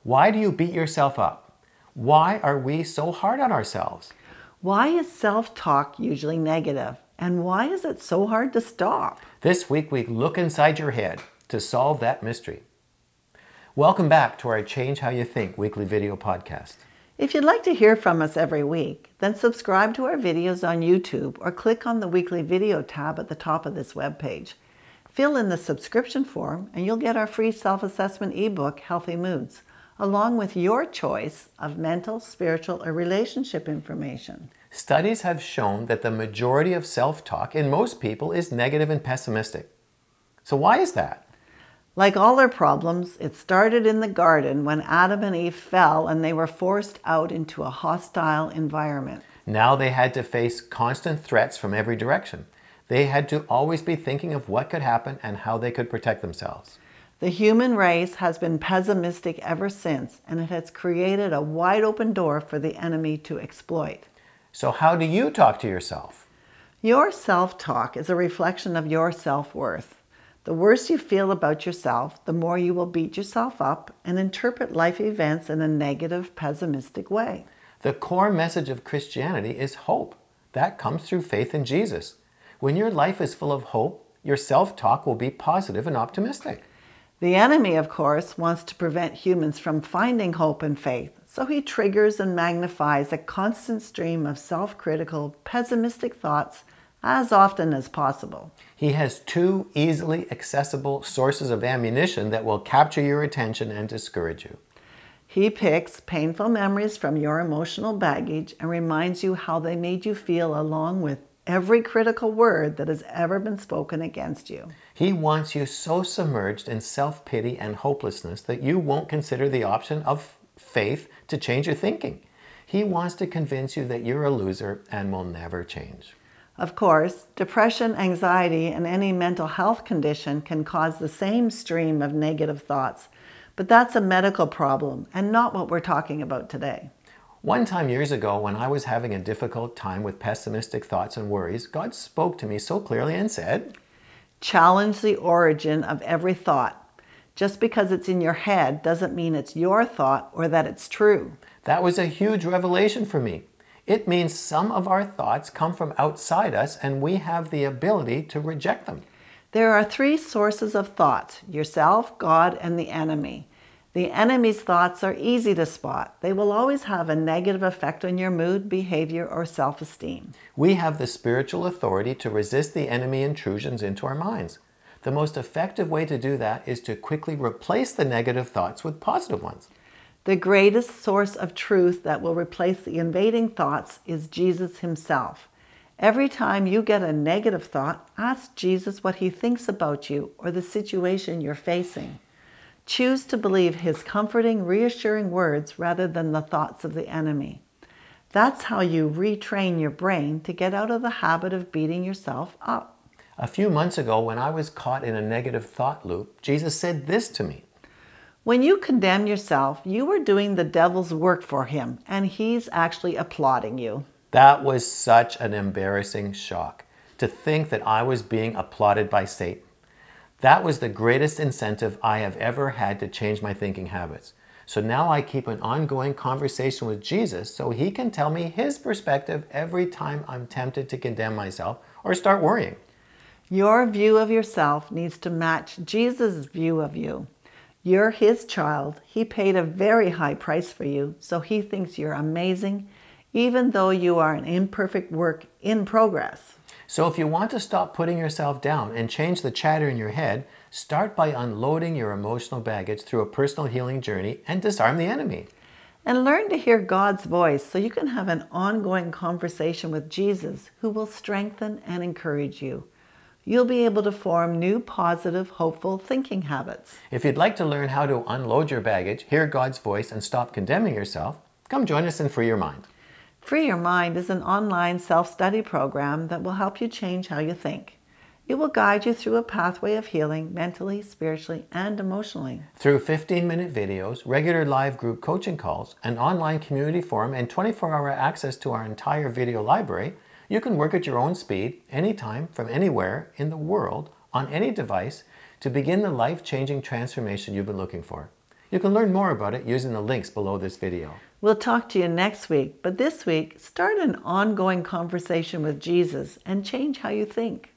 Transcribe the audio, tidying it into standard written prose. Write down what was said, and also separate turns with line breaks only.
Why do you beat yourself up? Why are we so hard on ourselves?
Why is self-talk usually negative? And why is it so hard to stop?
This week we look inside your head to solve that mystery. Welcome back to our Change How You Think weekly video podcast.
If you'd like to hear from us every week, then subscribe to our videos on YouTube or click on the weekly video tab at the top of this webpage. Fill in the subscription form and you'll get our free self-assessment ebook, Healthy Moods, along with your choice of mental, spiritual, or relationship information.
Studies have shown that the majority of self-talk in most people is negative and pessimistic. So why is that?
Like all our problems, it started in the garden when Adam and Eve fell and they were forced out into a hostile environment.
Now they had to face constant threats from every direction. They had to always be thinking of what could happen and how they could protect themselves.
The human race has been pessimistic ever since, and it has created a wide open door for the enemy to exploit.
So how do you talk to yourself?
Your self-talk is a reflection of your self-worth. The worse you feel about yourself, the more you will beat yourself up and interpret life events in a negative, pessimistic way.
The core message of Christianity is hope. That comes through faith in Jesus. When your life is full of hope, your self-talk will be positive and optimistic.
The enemy, of course, wants to prevent humans from finding hope and faith, so he triggers and magnifies a constant stream of self-critical, pessimistic thoughts as often as possible.
He has two easily accessible sources of ammunition that will capture your attention and discourage you.
He picks painful memories from your emotional baggage and reminds you how they made you feel, along with every critical word that has ever been spoken against you.
He wants you so submerged in self-pity and hopelessness that you won't consider the option of faith to change your thinking. He wants to convince you that you're a loser and will never change.
Of course, depression, anxiety, and any mental health condition can cause the same stream of negative thoughts, but that's a medical problem and not what we're talking about today.
One time years ago, when I was having a difficult time with pessimistic thoughts and worries, God spoke to me so clearly and said,
"Challenge the origin of every thought. Just because it's in your head doesn't mean it's your thought or that it's true."
That was a huge revelation for me. It means some of our thoughts come from outside us and we have the ability to reject them.
There are three sources of thought: yourself, God, and the enemy. The enemy's thoughts are easy to spot. They will always have a negative effect on your mood, behavior, or self-esteem.
We have the spiritual authority to resist the enemy intrusions into our minds. The most effective way to do that is to quickly replace the negative thoughts with positive ones.
The greatest source of truth that will replace the invading thoughts is Jesus himself. Every time you get a negative thought, ask Jesus what he thinks about you or the situation you're facing. Choose to believe his comforting, reassuring words rather than the thoughts of the enemy. That's how you retrain your brain to get out of the habit of beating yourself up.
A few months ago, when I was caught in a negative thought loop, Jesus said this to me.
When you condemn yourself, you are doing the devil's work for him, and he's actually applauding you.
That was such an embarrassing shock, to think that I was being applauded by Satan. That was the greatest incentive I have ever had to change my thinking habits. So now I keep an ongoing conversation with Jesus so he can tell me his perspective every time I'm tempted to condemn myself or start worrying.
Your view of yourself needs to match Jesus' view of you. You're his child. He paid a very high price for you, so he thinks you're amazing, even though you are an imperfect work in progress.
So if you want to stop putting yourself down and change the chatter in your head, start by unloading your emotional baggage through a personal healing journey and disarm the enemy.
And learn to hear God's voice so you can have an ongoing conversation with Jesus, who will strengthen and encourage you. You'll be able to form new, positive, hopeful thinking habits.
If you'd like to learn how to unload your baggage, hear God's voice, and stop condemning yourself, come join us in Free Your Mind.
Free Your Mind is an online self-study program that will help you change how you think. It will guide you through a pathway of healing mentally, spiritually, and emotionally.
Through 15-minute videos, regular live group coaching calls, an online community forum, and 24-hour access to our entire video library, you can work at your own speed, anytime, from anywhere in the world, on any device, to begin the life-changing transformation you've been looking for. You can learn more about it using the links below this video.
We'll talk to you next week, but this week, start an ongoing conversation with Jesus and change how you think.